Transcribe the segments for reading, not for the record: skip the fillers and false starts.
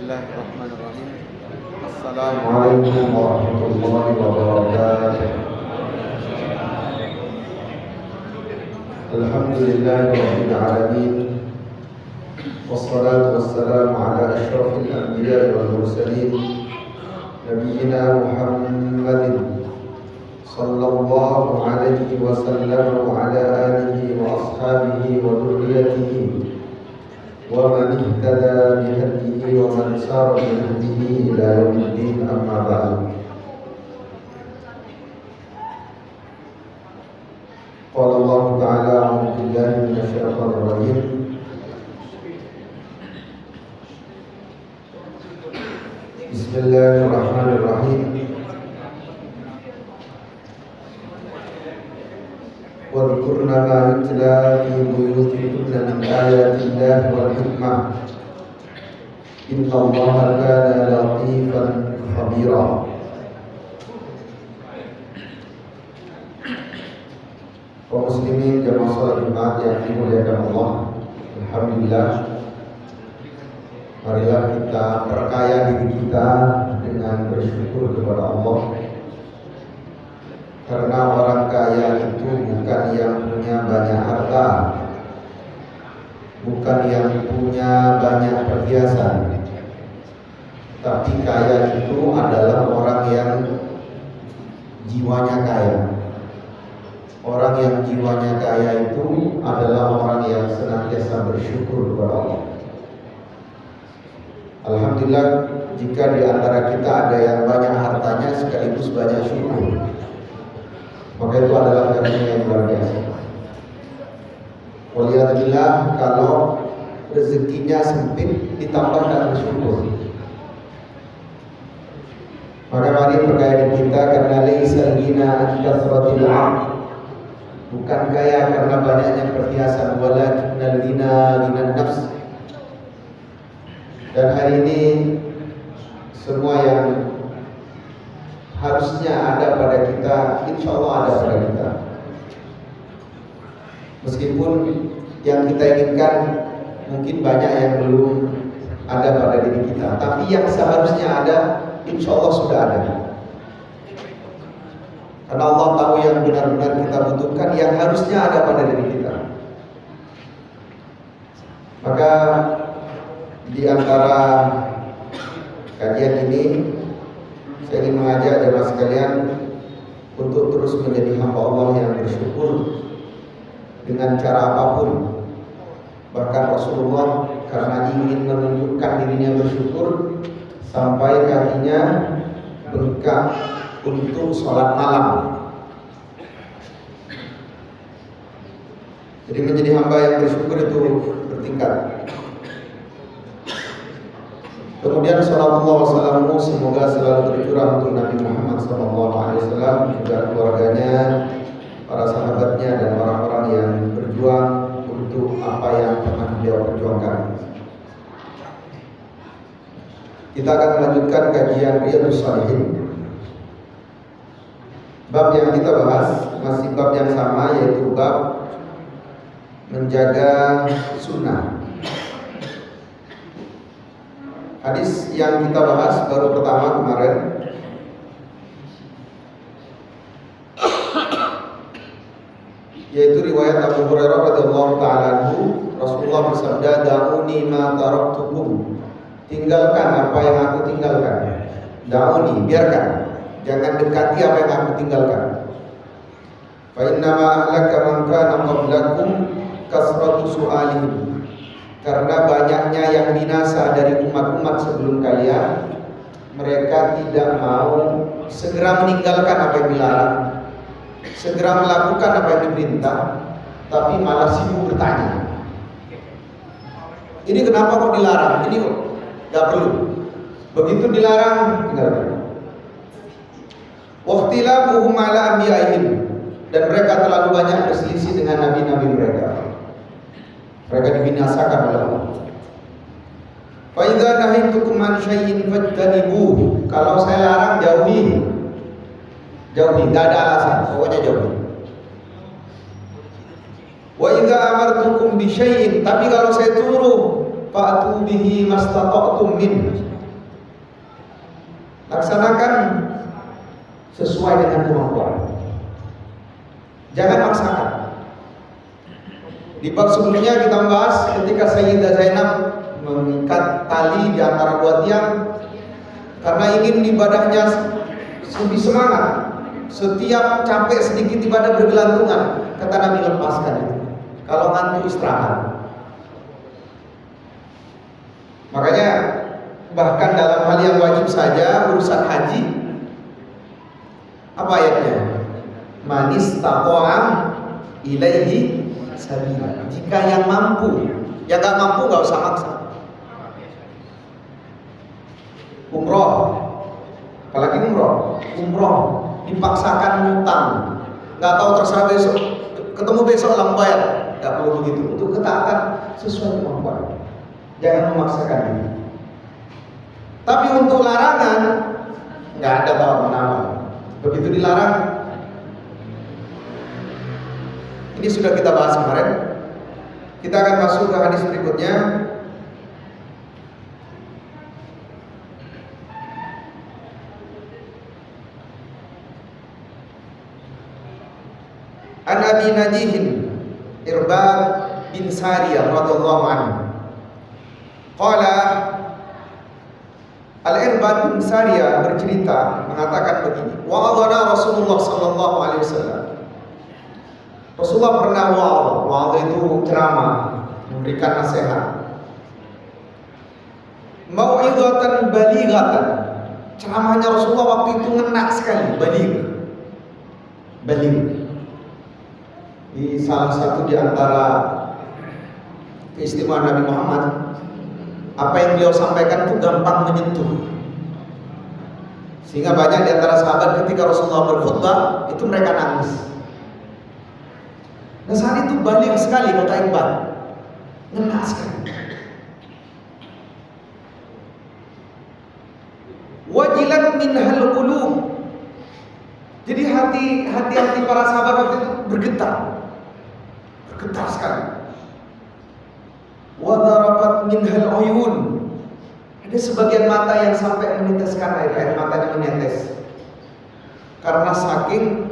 Bismillahirrahmanirrahim. Assalamualaikum warahmatullahi wabarakatuh. Alhamdulillahirabbil alamin. Wassalatu wassalamu ala asyrafil anbiya'i wal mursalin nabiyyina Muhammadin sallallahu alaihi wasallam wa ala alihi wa ashabihi wa dhurriyyatihi wa man ihtada bihadihi wa man sara bihadihi ila yaumiddin, amma ba'du. Qala Allah ta'ala a'udzu billahi minasy syaithanir rajim. Bismillahirrahmanirrahim. Wadhkurna ma yutla fi buyutikunna min ayatillahi wal hikmah. Innallaha kana latifan khabira. Kaum muslimin jamaah salat Jumat yang dimuliakan Allah, alhamdulillah, marilah kita perkaya diri kita dengan bersyukur kepada Allah. Karena orang kaya itu bukan yang punya banyak harta, bukan yang punya banyak perhiasan, tapi kaya itu adalah orang yang jiwanya kaya. Orang yang jiwanya kaya itu adalah orang yang senantiasa bersyukur kepada Allah. Alhamdulillah, jika di antara kita ada yang banyak hartanya sekaligus banyak syukur, maka itu adalah karunia yang luar biasa. Waliyadillah, kalau rezekinya sempit ditambah dengan bersyukur. Maka mari perkaya kita, karena laisal ghina an kathratil 'am. Bukan kaya karena banyaknya perhiasan, walakinnal ghina ghinan nafs. Dan hari ini semua yang harusnya ada pada kita, insya Allah ada pada kita. Meskipun yang kita inginkan mungkin banyak yang belum ada pada diri kita, tapi yang seharusnya ada, insya Allah sudah ada. Karena Allah tahu yang benar-benar kita butuhkan, yang harusnya ada pada diri kita. Maka di antara kajian ini, saya ingin mengajak jemaah sekalian untuk terus menjadi hamba Allah yang bersyukur dengan cara apapun. Bahkan Rasulullah karena ingin menunjukkan dirinya bersyukur, sampai kakinya bengkak untuk sholat malam. Jadi menjadi hamba yang bersyukur itu bertingkat. Kemudian sallallahu wasallam semoga selalu tercurah untuk Nabi Muhammad SAW, juga keluarganya, para sahabatnya, dan orang-orang yang berjuang untuk apa yang pernah beliau perjuangkan. Kita akan melanjutkan kajian Riyadhus Shalihin. Bab yang kita bahas masih bab yang sama, yaitu bab menjaga sunnah. Hadis yang kita bahas baru pertama kemarin, yaitu riwayat Abu Hurairah radhiyallahu taala anhu. Rasulullah bersabda, "Da'uni ma taraktukum." Tinggalkan apa yang aku tinggalkan. Da'uni, biarkan. Jangan dekati apa yang aku tinggalkan. Fa inna ma ahlaka man kana qablakum kasratu su'alihim. Karena banyaknya yang binasa dari umat-umat sebelum kalian, mereka tidak mau segera meninggalkan apa yang dilarang, segera melakukan apa yang diperintah, tapi malah sibuk bertanya, ini kenapa kok dilarang, ini kok gak perlu, begitu dilarang tinggalkan. Waqtilafuhum ala anbiya'ihim, dan mereka terlalu banyak berselisih dengan nabi-nabi mereka. Mereka dibinasakan oleh Allah. Fa idza nahaytukum an syai'in fajtanibuh. Kalau saya larang, jauhi. Jauhi, enggak ada alasan, pokoknya jauhi. Wa idza amartukum bi syai'in, tapi kalau saya suruh, fa'tu bihi mastata'tum min. Laksanakan sesuai dengan kemampuan. Jangan maksakan. Di bab sebelumnya kita bahas ketika Sayyidah Zainab mengikat tali di antara dua tiang karena ingin ibadahnya lebih semangat. Setiap capek sedikit ibadah bergelantungan, kata Nabi, lepaskan itu. Kalau ngantuk istirahat. Makanya bahkan dalam hal yang wajib saja, urusan haji, apa ayatnya? Manis taqo'am ilaihi sabila. Jika yang mampu, yang gak mampu gak usah maksa. Umroh, apalagi umroh dipaksakan ngutang, nggak tahu terserah besok, ketemu besok langsung bayar, nggak perlu begitu. Untuk ketaatan sesuai kemampuan, jangan memaksakan diri. Tapi untuk larangan nggak ada tawar menawar. Begitu dilarang, ini sudah kita bahas kemarin. Kita akan masuk ke hadis berikutnya. An Abi Najihin Irbad bin Sariyah radhiyallahu anhu. Qala Al-Irbad bin Sariyah bercerita mengatakan begini, wa'adhana Rasulullah sallallahu alaihi wasallam. Rasulullah pernah wa'adh itu ceramah, memberikan nasihat. Mau'izatan balighatan. Ceramahnya Rasulullah waktu itu ngena sekali, baligh. Di salah satu di antara keistimewaan Nabi Muhammad, apa yang beliau sampaikan itu gampang menyentuh, sehingga banyak di antara sahabat ketika Rasulullah berkhutbah itu mereka nangis. Nah saat itu baligh sekali kata Iqbal, ngena sekali. Wajilat minhal qulub. Jadi hati para sahabat waktu itu bergetar sekali. Wa darafat minhal uyun. Ada sebagian mata yang sampai meneteskan air matanya menetes karena saking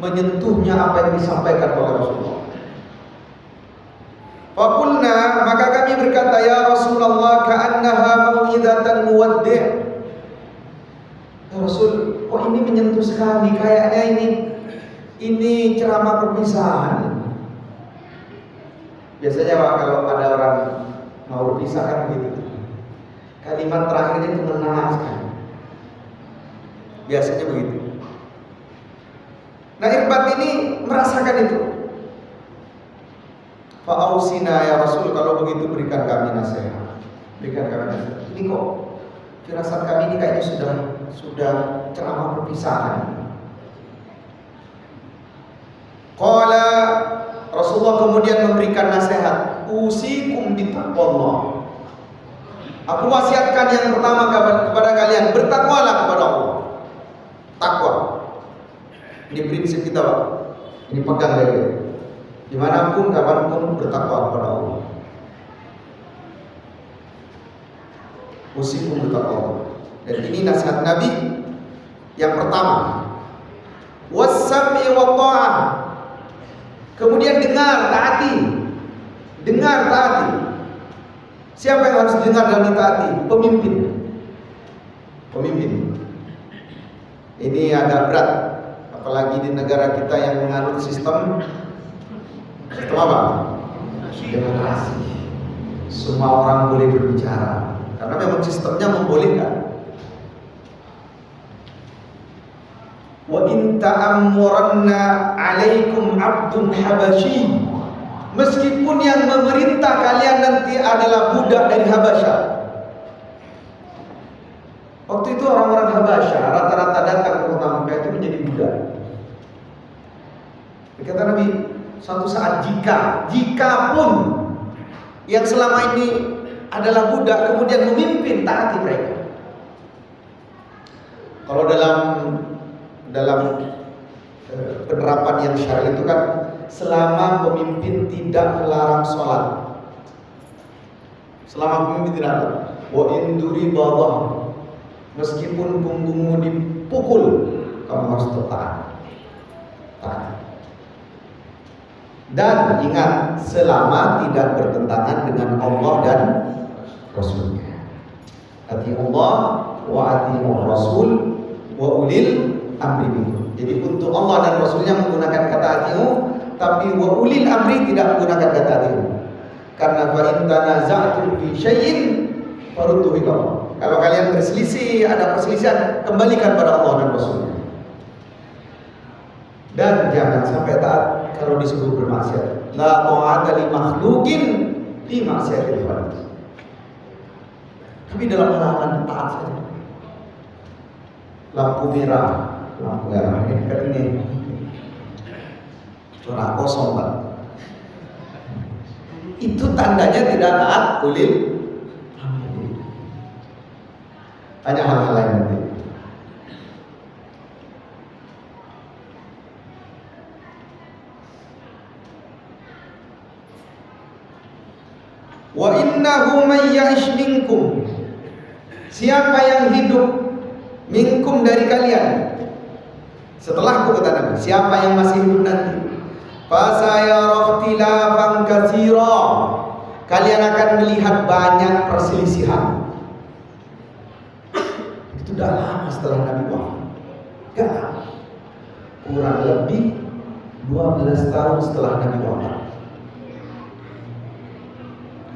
menyentuhnya apa yang disampaikan oleh Rasulullah. Faqulna, maka kami berkata, ya Rasulullah, ka'annaha mau'izatan muwaddi'. Ya Rasul, kok ini menyentuh sekali, kayaknya ini ceramah perpisahan. Biasanya Pak, kalau ada orang mau berpisah kan begitu, kalimat terakhirnya itu ngena sekali. Biasanya begitu. Nah Irbad ini merasakan itu. Fa'ausina ya Rasul, kalau begitu berikan kami nasihat. Ini kok firasat kami ini kayaknya sudah ceramah perpisahan. Qala, Rasulullah kemudian memberikan nasihat, usikum bitaqwallah. Aku wasiatkan yang pertama kepada kalian, bertakwalah kepada Allah. Takwa. Ini prinsip kita, Pak. Ini pegang lagi. Dimanapun, kapanpun bertakwa kepada Allah. Usikum bitaqwallah. Dan ini nasihat Nabi yang pertama. Was-sam'i wa ta'ah. Kemudian dengar, taati. Siapa yang harus dengar dan ditaati? Pemimpin. Ini agak berat, apalagi di negara kita yang menganut sistem apa? Demokrasi. Semua orang boleh berbicara karena memang sistemnya membolehkan. Wa in ta'ammuranna 'alaikum 'abdun habasyi. Meskipun yang memerintah kalian nanti adalah budak dari Habasyah. Waktu itu orang-orang Habasyah rata-rata datang ke kota Mekah itu menjadi budak. Kata Nabi, suatu saat jika pun yang selama ini adalah budak kemudian memimpin, taati mereka. Kalau dalam penerapan yang syar'i itu kan, selama pemimpin tidak melarang sholat, selama pemimpin tidak, wa induri badah, Meskipun punggungmu dipukul, kamu harus taat. Dan ingat, selama tidak bertentangan dengan Allah dan Rasulnya. Atiullah wa atiur Rasul wa ulil amri minkum. Jadi untuk Allah dan Rasulnya menggunakan kata atiu, tapi wa ulil amri tidak menggunakan kata atiu. Karena fa in tanaza'tum fi syai'in farudduhu ila Allah. Kalau kalian berselisih, ada perselisihan, kembalikan pada Allah dan Rasulnya. Dan jangan sampai taat kalau disuruh bermaksiat. La ta'ata li makhluqin fi ma'siyatil khaliq. Tapi dalam hal-hal taat saja. Lampu merah ini kan ini curah kosong, Pak. Itu tandanya tidak taat ulil. Tanya hal-hal lain nanti. Wa innahu may ya'ish minkum. Siapa yang hidup minkum dari kalian setelahku, kata Nabi, siapa yang masih hidup nanti, fasayara ikhtilafan katsira, kalian akan melihat banyak perselisihan. Itu sudah lama setelah Nabi wafat. Gak lama. Kurang lebih 12 tahun setelah Nabi wafat.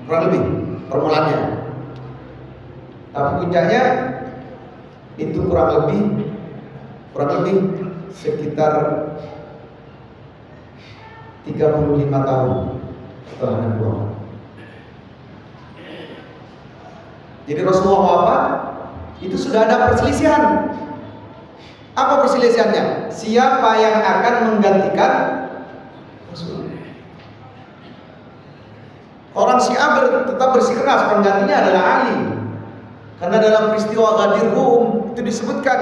Kurang lebih permulaannya. Tapi puncaknya itu kurang lebih sekitar 35 tahun setelah Nabi wafat. Jadi Rasulullah wafat, itu sudah ada perselisihan. Apa perselisihannya? Siapa yang akan menggantikan Rasulullah? Orang Syiah tetap bersikeras penggantinya adalah Ali. Karena dalam peristiwa Ghadir Hum itu disebutkan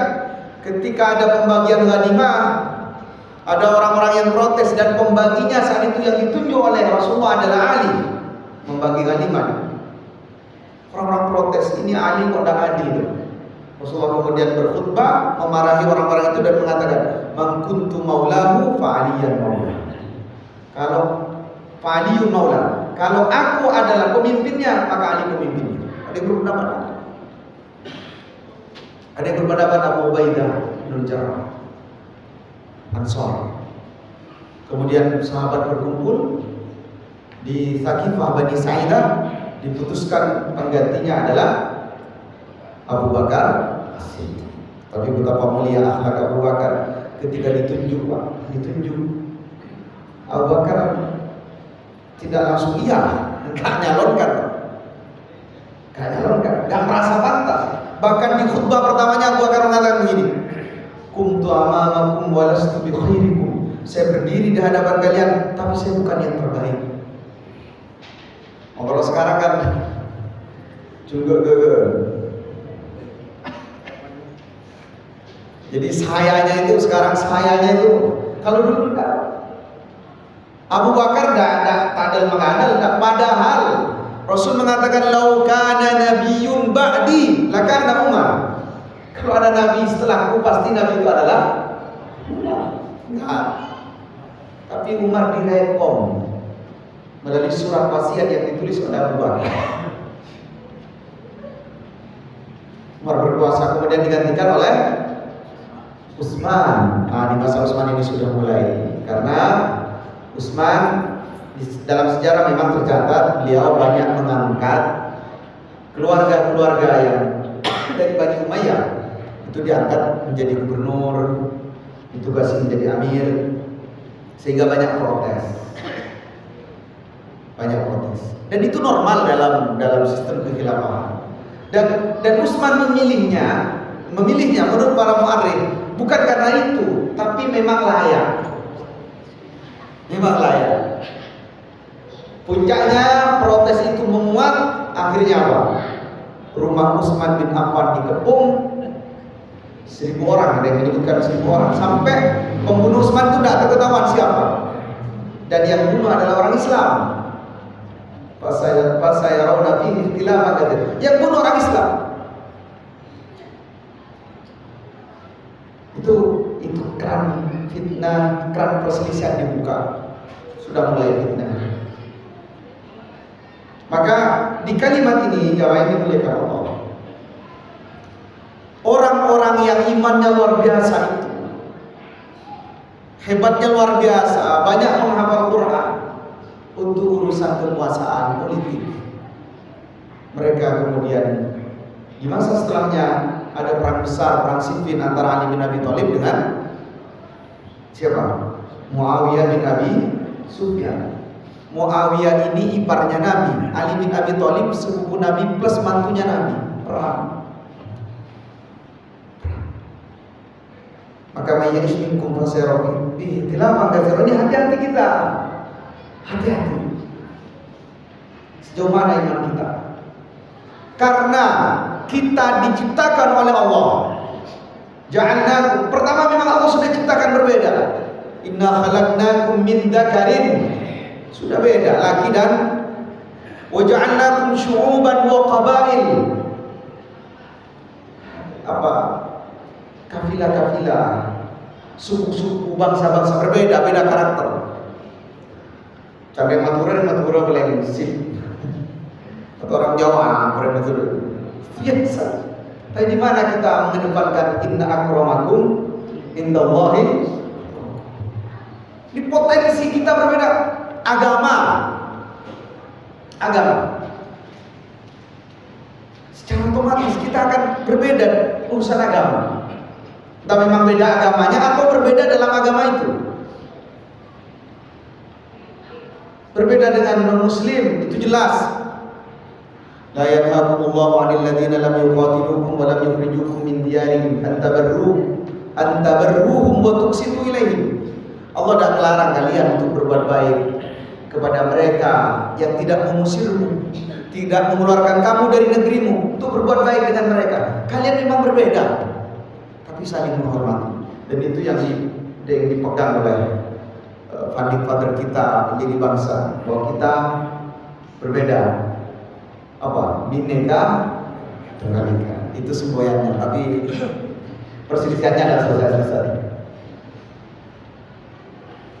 ketika ada pembagian ghanimah, ada orang-orang yang protes dan pembaginya saat itu yang ditunjuk oleh Rasulullah adalah Ali membagi ghanimah. Orang-orang protes, ini Ali kok tidak adil. Rasulullah kemudian berkhutbah memarahi orang-orang itu dan mengatakan, "Man kuntu maulahu fa'aliyan maulah." Kalau fa'aliyun maulah, kalau aku adalah pemimpinnya, maka Ali pemimpinnya. Ada yang berpendapat, Abu Ubaidah bin Jarrah Ansar. Kemudian sahabat berkumpul di Thaqifah Bani Sa'idah, diputuskan penggantinya adalah Abu Bakar As-Siddiq. Tapi betapa mulia akhlak Abu Bakar ketika ditunjuk Abu Bakar tidak langsung iya, enggak nyalonkan, enggak merasa pantas. Bahkan di khutbah pertamanya Abu Bakar mengatakan begini, "Kuntu amamakum wa lastu bi khairikum." Saya berdiri di hadapan kalian, tapi saya bukan yang terbaik. Kalau sekarang kan juga jadi sayanya itu sekarang kalau dulu enggak. Abu Bakar tak ada mengandal, padahal Rasul mengatakan lau kana nabiyyun ba'di lakana Umar. Kalau ada nabi setelahku pasti nabi itu adalah Umar. Enggak. Tapi Umar direkom melalui surat wasiat yang ditulis oleh Abu Bakar. Umar berkuasa kemudian digantikan oleh Utsman. Di masa Utsman ini sudah mulai, karena Utsman dalam sejarah memang tercatat beliau banyak mengangkat keluarga-keluarga yang dari Bani Umayyah itu diangkat menjadi gubernur, ditugasi menjadi amir, sehingga banyak protes. Dan itu normal dalam sistem kekhilafahan. Dan Utsman memilihnya menurut para mu'arrikh bukan karena itu, tapi memang layak. Puncaknya protes itu menguat, akhirnya apa? Rumah Utsman bin Affan dikepung 1.000 orang, ada yang menyebutkan 1.000 orang, sampai pembunuh Utsman itu tidak ketahuan siapa. Dan yang bunuh adalah orang Islam. Pas saya rauna fihi ikhtilafan, yang bunuh orang Islam. fitnah, keran perselisihan dibuka, sudah mulai fitnah. Maka di kalimat ini jawab ini muliakan Allah. Orang-orang yang imannya luar biasa itu, hebatnya luar biasa, banyak menghafal Quran untuk urusan kekuasaan politik. Mereka kemudian di masa setelahnya ada perang besar, perang Siffin antara Ali bin Abi Thalib dengan siapa? Muawiyah bin Abi Sufyan. Muawiyah ini iparnya Nabi, Ali bin Abi Thalib sepupu Nabi plus mantunya Nabi. Perang. Maka mayyish minkum fasayara fihi ikhtilafan katsiran. Ini hati-hati kita. Hati-hati. Sejauh mana iman kita? Karena kita diciptakan oleh Allah. Ja'alnakum. Pertama memang Allah sudah ciptakan berbeda. Inna khalaqnakum min dzakarin. Sudah beda laki dan wa ja'alnakum syu'uban wa qabail. Apa? Kafilah-kafilah, suku-suku, bangsa-bangsa berbeda, beda karakter. Cabai Madura paling sip. Atau orang Jawa, Madura. Biasa. Tapi di mana kita mengedepankan inna akramakum indallahi. Di potensi kita berbeda agama. Secara otomatis kita akan berbeda urusan agama. Entah memang beda agamanya atau berbeda dalam agama itu. Berbeda dengan non-muslim itu jelas. La yanhaakumullahu 'anil ladzina lam yuqatilukum wa lam yukhrijukum min diyarihim an tabarruhum wa tuqsitu ilaihim. Allah tidak melarang kalian untuk berbuat baik kepada mereka yang tidak mengusirmu, tidak mengeluarkan kamu dari negerimu, untuk berbuat baik dengan mereka. Kalian memang berbeda, tapi saling menghormati. Dan itu yang dipegang oleh founding father kita menjadi bangsa, bahwa kita berbeda. Apa? Bineka Tunggal Ika. Itu semboyannya, tapi perselisihannya tidak selesai.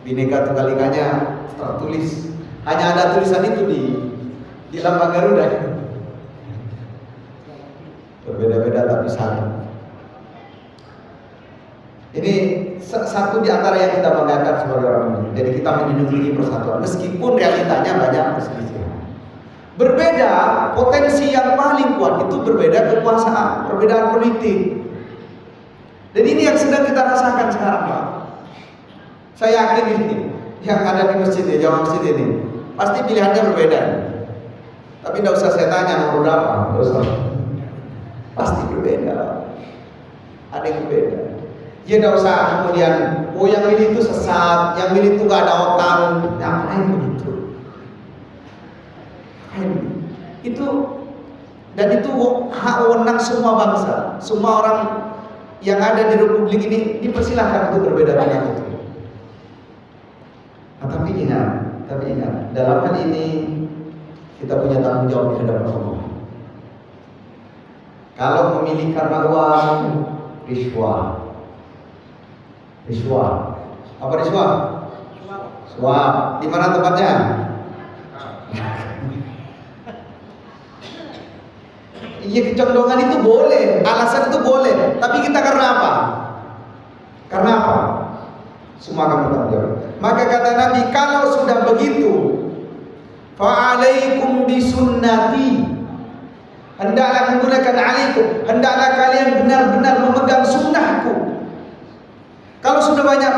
Bineka Tunggal Ikanya tertulis, hanya ada tulisan itu di lambang Garuda. Berbeda-beda tapi satu. Ini satu di antara yang kita banggakan sebagai orang Muslim. Jadi kita menjunjung tinggi persatuan, meskipun realitanya banyak perselisihan. Berbeda, potensi yang paling kuat itu berbeda kekuasaan, perbedaan politik. Dan ini yang sedang kita rasakan sekarang, Pak. Saya yakin ini yang ada di masjid ini, jamaah masjid ini, pasti pilihannya berbeda. Tapi tidak usah saya tanya nomor berapa, tidak usah. Pasti berbeda. Ada yang berbeda. Ya tidak usah kemudian, oh yang ini itu sesat, yang ini itu gak ada otak, ngapain begitu? Itu dan itu hak wewenang semua bangsa, semua orang yang ada di republik ini dipersilahkan untuk berbeda dengan itu. Nah, tapi ingat, dalam hal ini kita punya tanggung jawab di hadapan Allah. Kalau memilih karena uang, riswah. Apa riswah? Suap. Di mana tempatnya? Iya, kecondongan itu boleh, alasan itu boleh, tapi kita karena apa? Karena apa? Semua akan bertanggung jawab. Maka kata Nabi, kalau sudah begitu, fa'alaikum bisunnati, hendaklah menggunakan alaikum, hendaklah kalian benar-benar memegang sunnahku. Kalau sudah banyak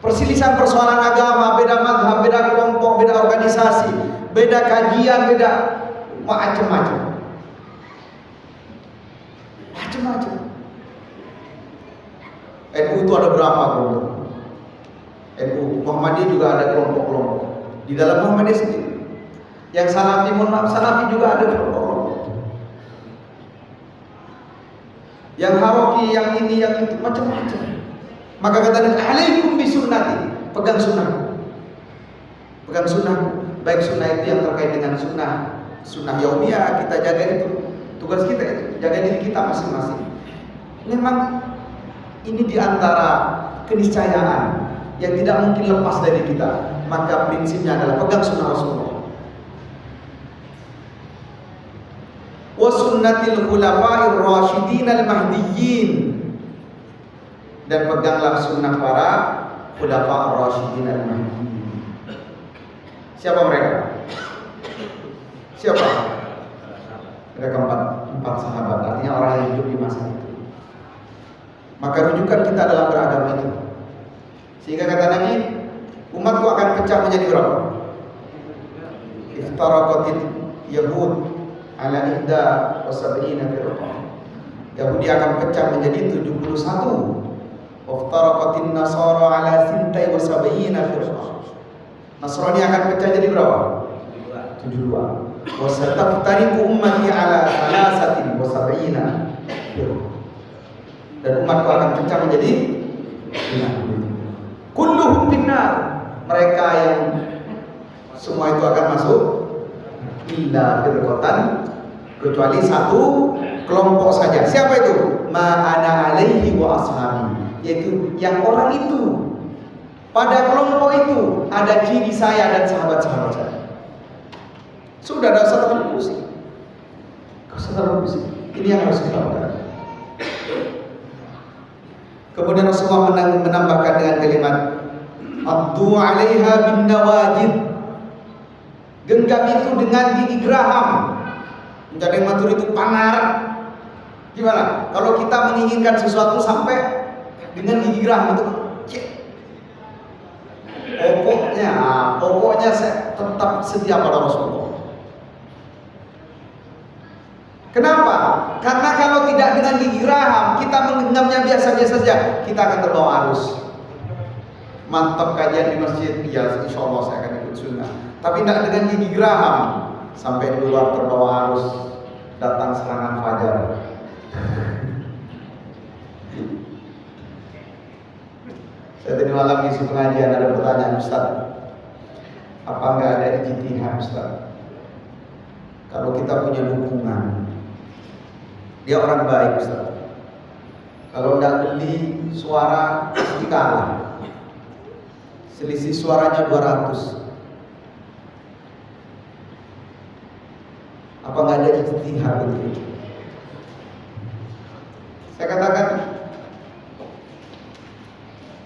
perselisihan persoalan agama, beda mazhab, beda kelompok, beda organisasi, beda kajian, beda macam-macam. NU itu ada berapa kelompok? NU Muhammadiyah juga ada kelompok-kelompok. Di dalam Muhammadiyah sendiri. Yang Salafi, Salafi juga ada kelompok-kelompok. Yang Haroki, yang ini, yang itu, macam-macam. Maka kata Nabi, alaikum bisunnati, pegang sunnahku. Pegang sunnahku. Baik sunnah itu yang terkait dengan sunnah yaumiyah, kita jaga itu. Tugas kita itu, jaga diri kita masing-masing. Memang Ini diantara keniscayaan yang tidak mungkin lepas dari kita. Maka prinsipnya adalah pegang sunnah Rasulullah. Wa sunnatil khulafa'ir rasyidin al-mahdiyyin, dan peganglah sunnah para khulafa'ir rasyidin al-mahdiyyin. Siapa mereka? Siapa? Mereka empat sahabat, artinya orang yang hidup di masa itu. Maka rujukan kita dalam beragama itu. Sehingga kata Nabi, umatku akan pecah menjadi berapa? Iftaraqatil Yahud ala ihda wa sab'ina firqah. Yahudi akan pecah menjadi 71. Iftaraqatin Nasara ala sintai wa sab'ina firqah. Nasrani akan pecah jadi berapa? 72. Wa sataftariqu ummati ala thalathatin wa sab'ina firqah. Dan umatku akan pecah menjadi 6. Kulluhum finnar, mereka yang semua itu akan masuk illa firqatan, kecuali satu kelompok saja. Siapa itu? Ma ana alaihi wa ashabi, yaitu yang orang itu, pada kelompok itu ada ciri saya dan sahabat-sahabat saya. Sudah, ada usah terlalu pusing. Ini yang harus kita lakukan. Kemudian Rasulullah menambahkan dengan kalimat Abdu 'alaiha bin nawajid. Genggam itu dengan gigi geraham. Menjadi matur itu panar. Gimana? Kalau kita menginginkan sesuatu sampai dengan gigi geraham itu, pokoknya saya tetap setia pada Rasulullah. Kenapa? Karena kalau tidak dengan gigi geraham, kita menggenggamnya biasa-biasa saja, kita akan terbawa arus. Mantap kajian di masjid, ya insya Allah saya akan ikut sunnah. Tapi tidak dengan gigi geraham, sampai keluar terbawa arus, datang serangan fajar. Saya tadi malam isi pengajian ada pertanyaan, Ustaz, apa nggak ada ijtihad Ustaz? Kalau kita punya dukungan, dia orang baik Ustaz, kalau tidak beli suara pasti kalah, selisih suaranya 200. Apa nggak ada ijtihad begitu? Saya katakan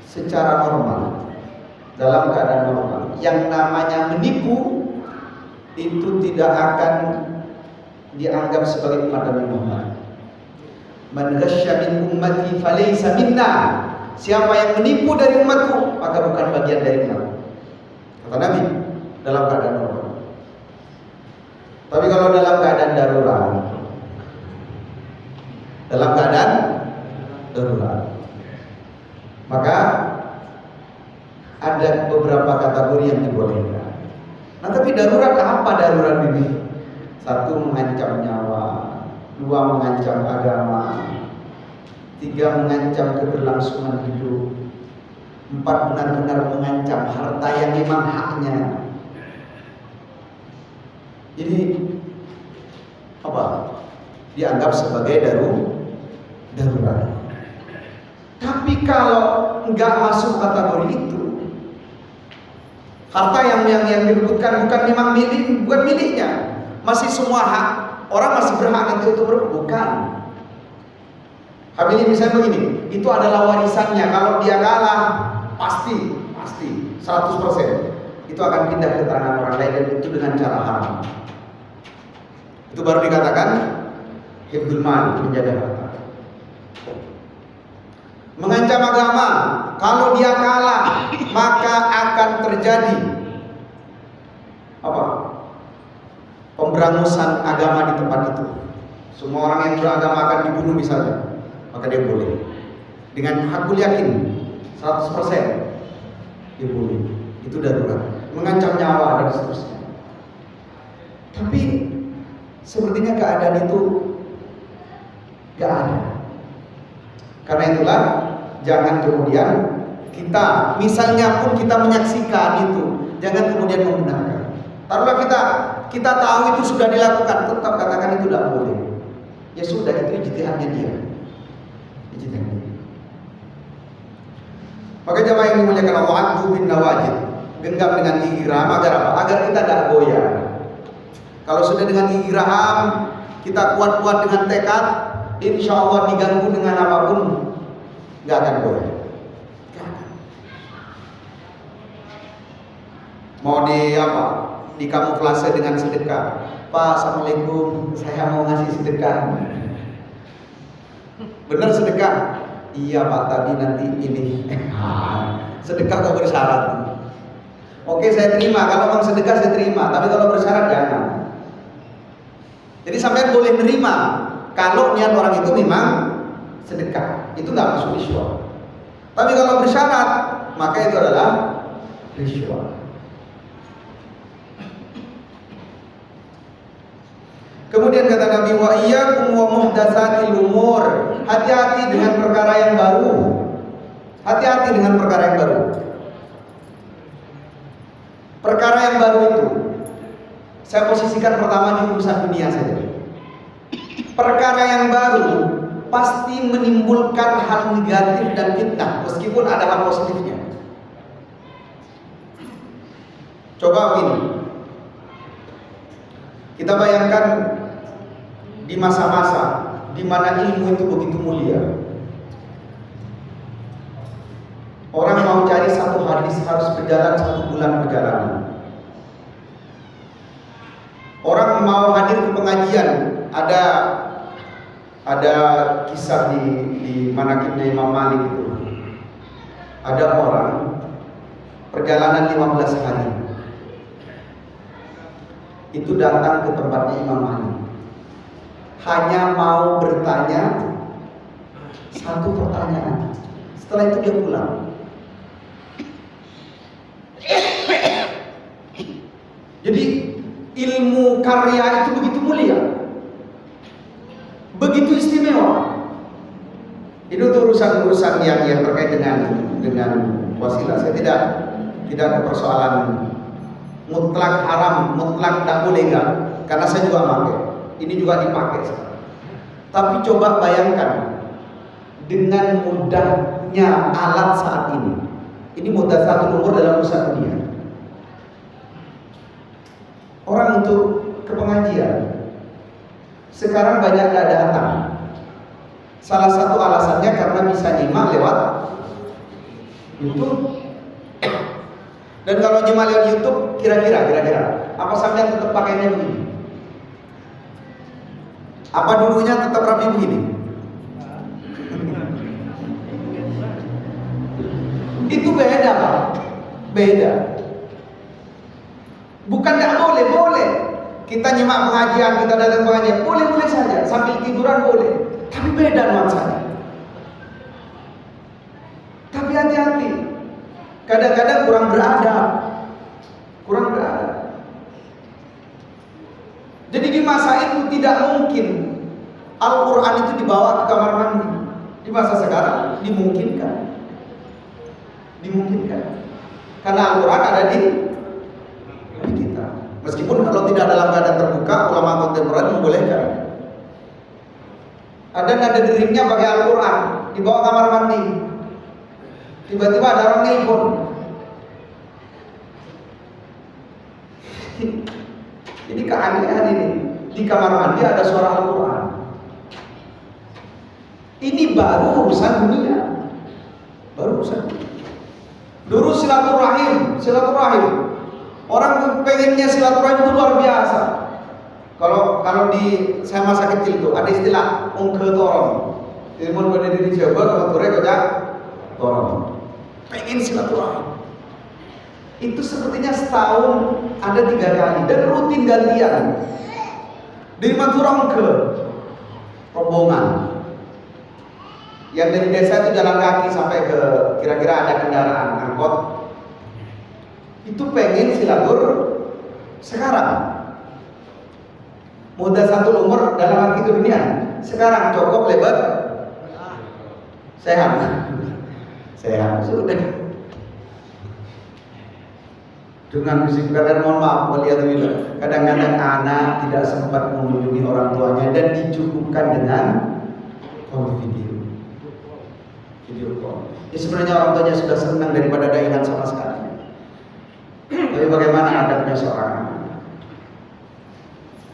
secara normal, dalam keadaan normal, yang namanya menipu itu tidak akan dianggap sebagai umat Nabi Muhammad. Man ghasya min ummati falaysa minna. Siapa yang menipu dari umatku, maka bukan bagian dari umat. Kata Nabi, dalam keadaan normal. Tapi kalau dalam keadaan darurat, maka ada beberapa kategori yang dibolehkan. Nah, tapi darurat apa darurat ini? 1, mengancam nyawa, 2, mengancam agama, 3, mengancam keberlangsungan hidup, 4, benar-benar mengancam harta yang memang haknya. Jadi apa? Dianggap sebagai darurat. Tapi kalau enggak masuk kategori itu, harta yang direbutkan bukan miliknya, masih semua hak, orang masih berhak nanti untuk bukan. Habisnya misalnya begini, itu adalah warisannya. Kalau dia kalah, pasti 100% itu akan pindah ke tangan orang lain, dan itu dengan cara haram. Itu baru dikatakan hifdzul mal, menjaga harta. Mengancam agama, kalau dia kalah maka akan terjadi apa? Pemberangusan agama di tempat itu. Semua orang yang beragama akan dibunuh misalnya, maka dia boleh dengan hakul yakin 100% dia boleh. Itu darurat, mengancam nyawa dan seterusnya. Tapi sepertinya keadaan itu gak ada. Karena itulah jangan kemudian kita, misalnya pun kita menyaksikan itu, jangan kemudian membenarkan. Taruhlah kita tahu itu sudah dilakukan, tetap katakan itu tidak boleh. Ya sudah, itu ijtihadnya dia. Maka jamaah yang dimuliakan Allah, adu bin nawajid, genggam dengan gigi raham agar apa? Agar kita tidak goyah. Kalau sudah dengan gigi raham, kita kuat-kuat dengan tekad, insya Allah diganggu dengan apapun nggak akan goyah. Mau di apa? Dikamuflase dengan sedekah. Pak, assalamualaikum, saya mau ngasih sedekah. Benar sedekah? Iya Pak, tadi nanti ini. Sedekah kok bersyarat. Oke, saya terima. Kalau mau sedekah saya terima, tapi kalau bersyarat jangan. Jadi sampai boleh nerima kalau niat orang itu memang sedekah, itu nggak masuk riswah. Tapi kalau bersyarat, maka itu adalah riswah. Kemudian kata Nabi, wa iyyakum wa muhdatsatil umur. Hati-hati dengan perkara yang baru. Hati-hati dengan perkara yang baru. Perkara yang baru itu saya posisikan pertama di urusan dunia saja. Perkara yang baru pasti menimbulkan hal negatif dan fitnah, meskipun ada hal positifnya. Coba begini, kita bayangkan di masa-masa di mana ilmu itu begitu mulia. Orang mau cari satu hadis harus berjalan 1 bulan perjalanan. Orang mau hadir ke pengajian, ada kisah di manaqibnya Imam Malik itu. Ada orang perjalanan 15 hari. Itu datang ke tempatnya Imam Malik. Hanya mau bertanya satu pertanyaan. Setelah itu dia pulang. Jadi ilmu karya itu begitu mulia, begitu istimewa. Itu urusan-urusan yang terkait dengan wasilah. Saya tidak ada persoalan mutlak haram, mutlak tak boleh enggak, karena saya juga pakai. Ini juga dipakai sekarang. Tapi coba bayangkan dengan mudahnya alat saat ini. Ini muhdatsatul umur dalam urusan dunia. Orang untuk ke pengajian sekarang banyak tidak datang. Salah satu alasannya karena bisa nyimak lewat YouTube. Dan kalau nyimak lewat YouTube, kira-kira apa sampean tetap pakainya begini? Apa dulunya tetap rapi begini? Itu beda Pak. Beda. Bukan tidak boleh. Kita nyimak pengajian, kita datang pengajian, boleh saja. Sambil tiduran boleh. Tapi beda nuansanya. Tapi hati-hati. Kadang-kadang kurang beradab. Jadi di masa itu tidak mungkin Al-Quran itu dibawa ke kamar mandi. Di masa sekarang dimungkinkan. Karena Al-Quran ada di kita. Meskipun kalau tidak dalam keadaan terbuka, ulama kontemporer membolehkan. Ada nada deringnya pakai Al-Quran, dibawa kamar mandi. Tiba-tiba ada orang nelpon. Ini keanehan ini. Di kamar mandi ada suara Al-Quran. Ini baru urusan dunia. Dulu silaturahim. Orang pengennya silaturahim itu luar biasa. Kalau di saya masa kecil tuh ada istilah ongke torong. Ilmu berdiri di Jawa kalau tore kocak torong. Pengen silaturahim. Itu sepertinya setahun ada 3 kali dan rutin gantian. Dari Madura ke rombongan. Yang dari desa itu jalan kaki sampai ke kira-kira ada kendaraan angkot. Itu pengen silatur sekarang. Muhdatsatul umur dalam arti dunia. Sekarang cokok lebar sehat sudah. Dengan musik kalian mohon maaf waliyadzubillah. Kadang-kadang anak tidak sempat mengunjungi orang tuanya dan dicukupkan dengan video call. Ya sebenarnya orang tuanya sudah senang daripada dailan sama sekali. Tapi bagaimana adabnya seorang anak?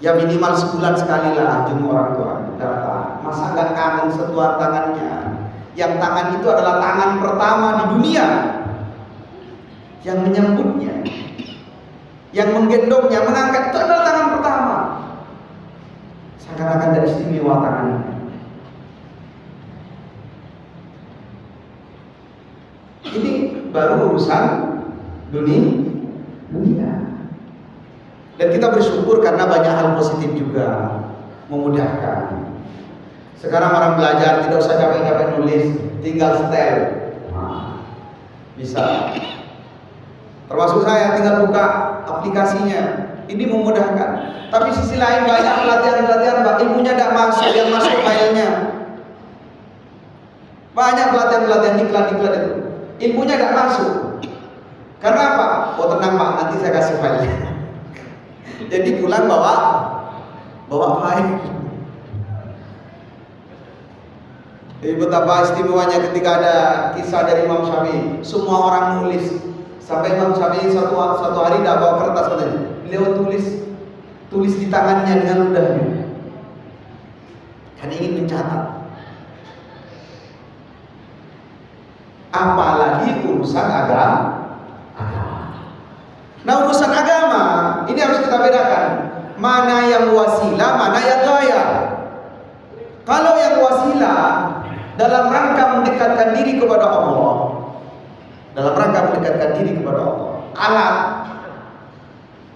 Ya minimal sebulan sekali lah jenguk orang tua datang. Masa nggak kangen sentuhan tangannya? Yang tangan itu adalah tangan pertama di dunia yang menyambutnya, yang menggendongnya, mengangkat, itu adalah tangan pertama. Seakan-akan dari istimewa tangannya. Ini baru urusan dunia. Dan kita bersyukur karena banyak hal positif juga, memudahkan. Sekarang orang belajar tidak usah capek-capek nulis, tinggal setel. Nah, bisa. Termasuk saya tinggal buka aplikasinya. Ini memudahkan. Tapi sisi lain banyak pelatihan-pelatihan, ilmunya tidak masuk, yang masuk filenya. Banyak pelatihan-pelatihan iklan-iklan itu. Ilmunya tidak masuk. Karena apa? Oh tenang Pak, nanti saya kasih filenya. Jadi pulang bawa file. Jadi betapa istimewanya ketika ada kisah dari Imam Syafi'i. Semua orang nulis. Sampai Imam Syafi'i satu hari tidak bawa kertas katanya. Beliau tulis di tangannya dengan mudahnya. Karena ingin mencatat. Apalagi urusan agama. Nah urusan agama ini harus kita bedakan. Mana yang wasilah, mana yang gaya. Kalau yang wasilah dalam rangka mendekatkan diri kepada Allah, alat,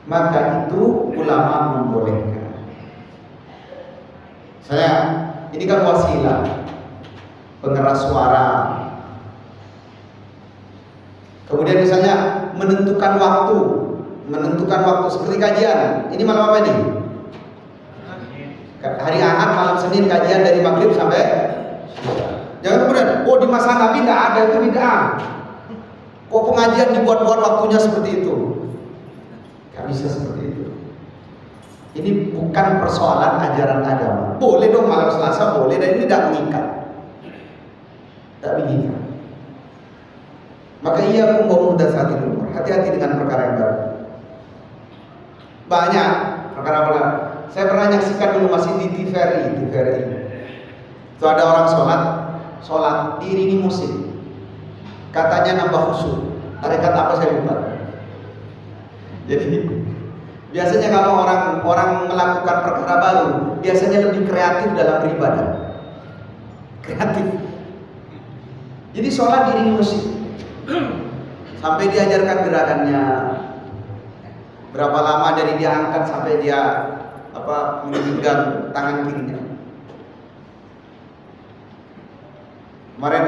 maka itu ulama membolehkan. Ini kan wasilah, pengeras suara. Kemudian misalnya menentukan waktu seperti kajian. Ini malam apa ini? Hari Ahad, malam Senin kajian dari maghrib sampai. Jangan kemudian, di masa Nabi tidak ada, itu bid'ah. Kok pengajian dibuat-buat waktunya seperti itu? Gak bisa seperti itu. Ini bukan persoalan ajaran agama. Boleh dong malam Selasa, boleh, dan ini tidak mengikat. Maka ia pun bawa mudah saat ini. Hati-hati dengan perkara yang baru. Banyak perkara. Saya pernah menyaksikan dulu masih di TVRI. Itu ada orang sholat diiringi musik. Katanya nambah khusyuk. Tarekat apa saya lupa. Jadi biasanya kalau orang melakukan perkara baru, biasanya lebih kreatif dalam beribadah. Kreatif. Jadi sholat diiringi musik. Sampai diajarkan gerakannya. Berapa lama dari dia angkat sampai dia menggenggang tangan kirinya. Kemarin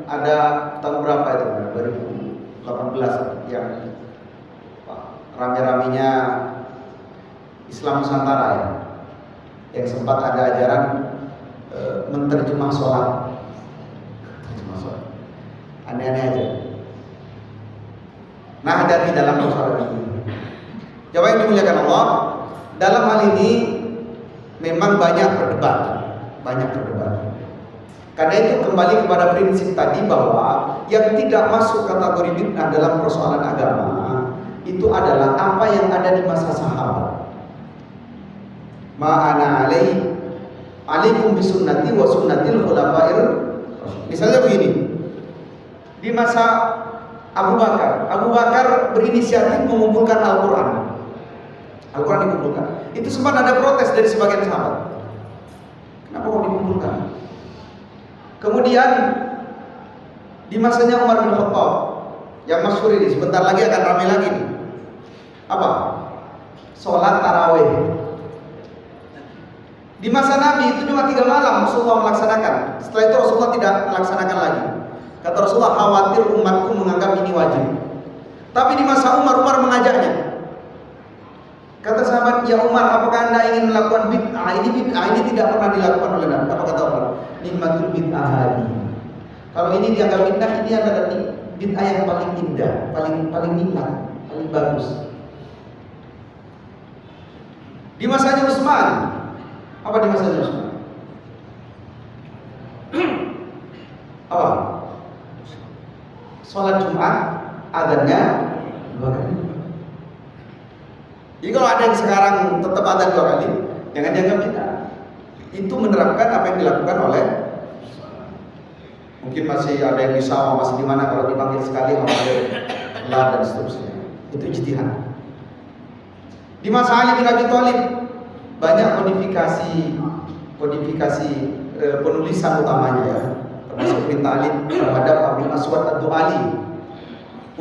ada tahun berapa itu? 2018 yang rame-ramenya Islam Nusantara ya. Yang sempat ada ajaran menterjemah sholat. Aneh-aneh aja. Nah, hati-hati dalam masalah ini. Jawab yang dimuliakan Allah, dalam hal ini memang banyak perdebatan. Karena itu kembali kepada prinsip tadi bahwa yang tidak masuk kategori bid'ah dalam persoalan agama itu adalah apa yang ada di masa sahabat. Ma'ana alaikum bisunnati wa sunnatil khulafair. Misalnya begini. Di masa Abu Bakar berinisiatif mengumpulkan Al-Quran dikumpulkan. Itu sempat ada protes dari sebagian sahabat. Kenapa kok dikumpulkan? Kemudian di masanya Umar bin Khattab yang masyhur ini, sebentar lagi akan ramai lagi nih. Apa? Sholat tarawih. Di masa Nabi itu cuma 3 malam Rasulullah melaksanakan. Setelah itu Rasulullah tidak melaksanakan lagi. Kata Rasulullah, khawatir umatku menganggap ini wajib. Tapi di masa Umar mengajaknya. Kata sahabat, ya Umar, apakah anda ingin melakukan bid'ah? Ini bid'ah, ini tidak pernah dilakukan oleh Nabi. Apa kata Umar? Nikmatul bid'ah hadi. Kalau ini dianggap bid'ah, ini adalah bid'ah yang paling indah, paling nikmat, paling bagus. Di masanya Utsman, apa di masanya Utsman? Apa? sholat Jumat adzannya 2 kali. Jadi kalau ada yang sekarang tetap adzan 2 kali, jangan dianggap bid'ah. Itu menerapkan apa yang dilakukan oleh, mungkin masih ada yang di sawah, masih di mana, kalau dipanggil sekali oleh Allah dan seterusnya. Itu ijtihad. Di masa Ali bin Abi Thalib banyak kodifikasi penulisan utamanya ya, termasuk perintah Ali terhadap Abu Aswad Ad-Du'ali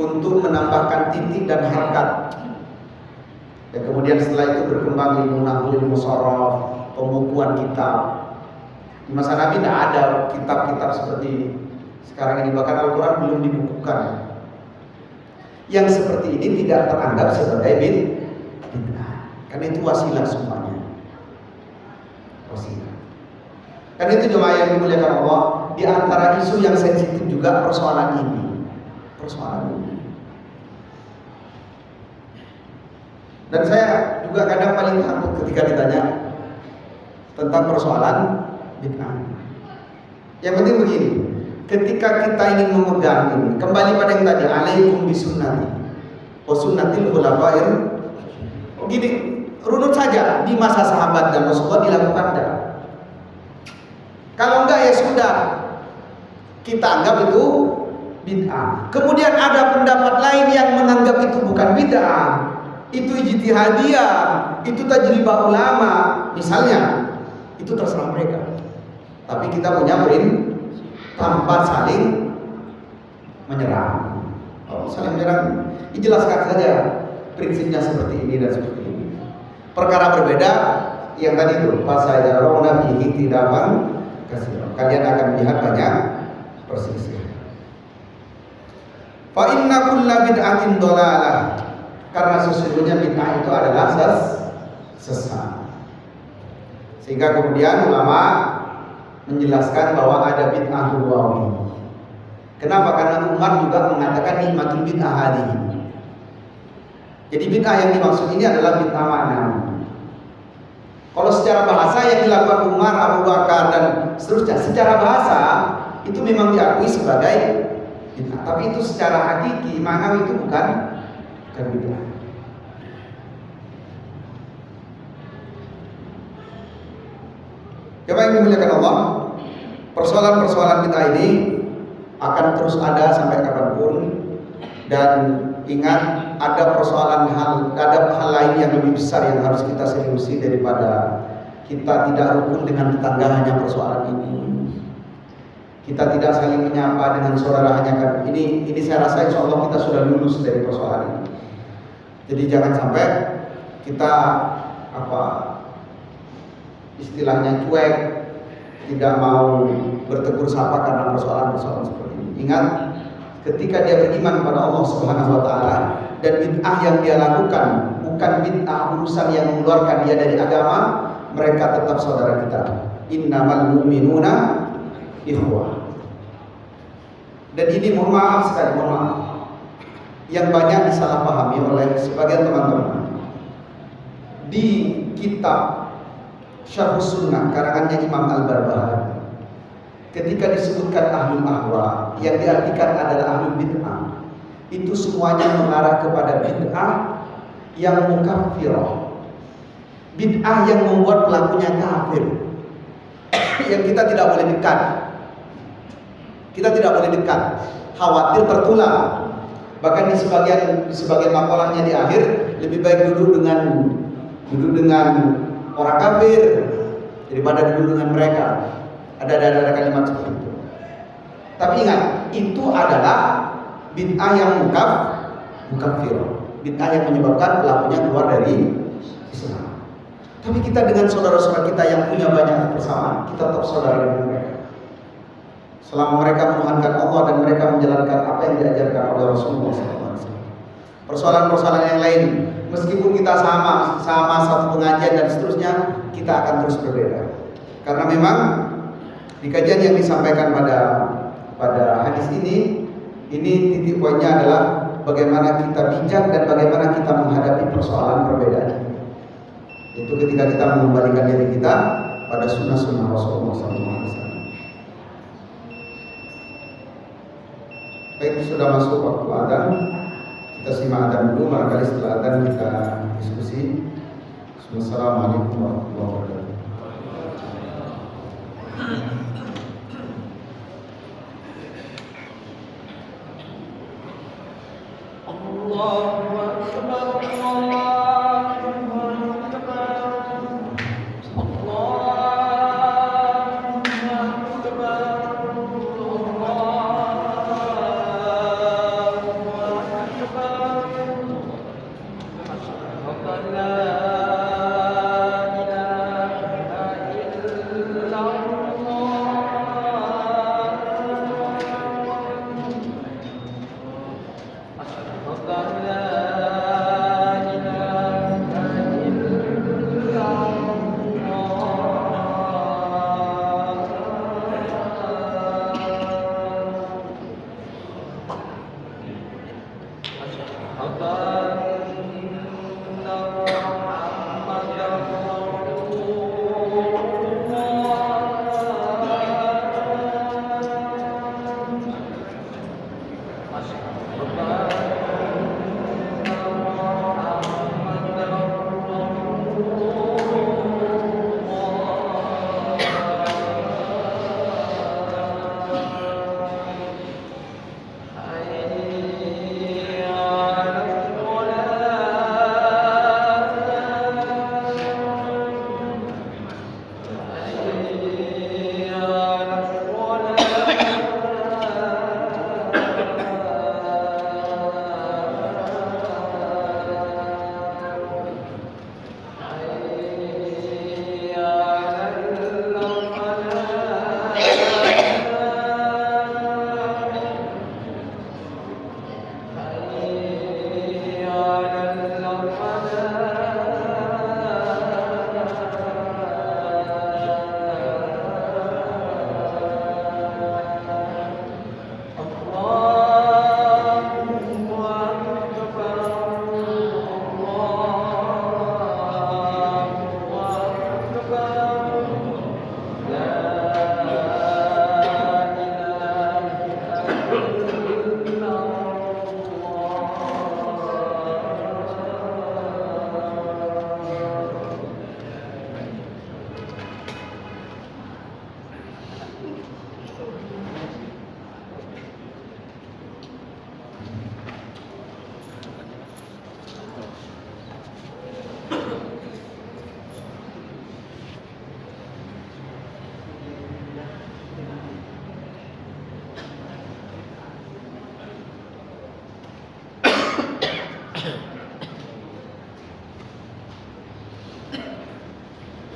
untuk menambahkan titik dan harakat. Dan kemudian setelah itu berkembang ilmu nahwu, ilmu sharaf, pembukuan kitab. Di masa Nabi tidak ada kitab-kitab seperti sekarang ini, bahkan Al-Quran belum dibukukan. Yang seperti ini tidak teranggap sebagai bid'ah, karena itu wasilah semuanya. Wasilah. Karena itu jemaah yang dimuliakan Allah, di antara isu yang sensitif juga persoalan ini. Dan saya juga kadang paling takut ketika ditanya tentang persoalan bid'ah. Yang penting begini, ketika kita ingin memegang ini, kembali pada yang tadi, alaikum bisunnati wa sunnatil khulafair. Gini, runut saja di masa sahabat dan Rasulullah dilakukan enggak? Kalau enggak ya sudah, kita anggap itu bid'ah. Kemudian ada pendapat lain yang menganggap itu bukan bid'ah, itu ijtihadiyah, itu tajribah ulama, misalnya, itu terserah mereka. Tapi kita punya tanpa saling menyerang. Kalau saling menyerang, dijelaskan saja prinsipnya seperti ini dan seperti ini. Perkara berbeda yang tadi itu, fasayarawna fihi ikhtilafan katsiran. Kalian akan melihat banyak perselisihan. Fa inna kulla bid'atin dhalalah. Karena sesungguhnya bid'ah itu adalah sesat. Sehingga kemudian ulama menjelaskan bahwa ada bid'ah luwawi. Kenapa? Karena Umar juga mengatakan nikmatul bid'ah hadhihi. Jadi bid'ah yang dimaksud ini adalah bid'ah ma'nawi. Kalau secara bahasa yang dilakukan Umar, Abu Bakar dan seterusnya, secara bahasa itu memang diakui sebagai bid'ah. Tapi itu secara hakiki, ma'nawi itu bukan bid'ah. Jemaah yang dimuliakan Allah, persoalan-persoalan bid'ah ini akan terus ada sampai kapanpun. Dan ingat, ada hal lain yang lebih besar yang harus kita seriusi daripada kita tidak rukun dengan tetangga hanya persoalan ini. Kita tidak saling menyapa dengan saudara hanya kan ini saya rasa insya Allah kita sudah lulus dari persoalan ini. Jadi jangan sampai kita istilahnya cuek, tidak mau bertegur sapa karena persoalan-persoalan seperti ini. Ingat, ketika dia beriman kepada Allah Subhanahu wa taala dan bid'ah yang dia lakukan bukan bid'ah urusan yang mengeluarkan dia dari agama, mereka tetap saudara kita. Innamal mu'minuna ikhwah. Dan ini mohon maaf, yang banyak disalahpahami oleh sebagian teman-teman. Di kitab Syarh Sunnah karangannya Imam Al-Barbahari, ketika disebutkan ahlul ahwa yang diartikan adalah ahlul bid'ah, itu semuanya mengarah kepada bid'ah yang mukaffirah, bid'ah yang membuat pelakunya kafir, yang kita tidak boleh dekat. Kita tidak boleh dekat, khawatir tertular. Bahkan di sebagian makalahnya di akhir, lebih baik duduk dengan orang kafir daripada duduk dengan mereka. Ada kalimat seperti itu. Tapi ingat, itu adalah bid'ah yang mukaffir, bid'ah yang menyebabkan pelakunya keluar dari Islam. Tapi kita dengan saudara-saudara kita yang punya banyak persamaan, kita tetap saudara dengan mereka. Selama mereka menuhankan Allah dan mereka menjalankan apa yang diajarkan oleh Rasulullah SAW. Persoalan-persoalan yang lain, meskipun kita sama satu pengajian dan seterusnya, kita akan terus berbeda. Karena memang di kajian yang disampaikan pada hadis ini titik poinnya adalah bagaimana kita bijak dan bagaimana kita menghadapi persoalan perbedaan. Itu ketika kita mengembalikan diri kita pada sunnah Rasulullah SAW. Baik, sudah masuk waktu adzan. Kita simak adzan dulu, barangkali setelah adzan kita diskusi. Assalamualaikum warahmatullahi wabarakatuh.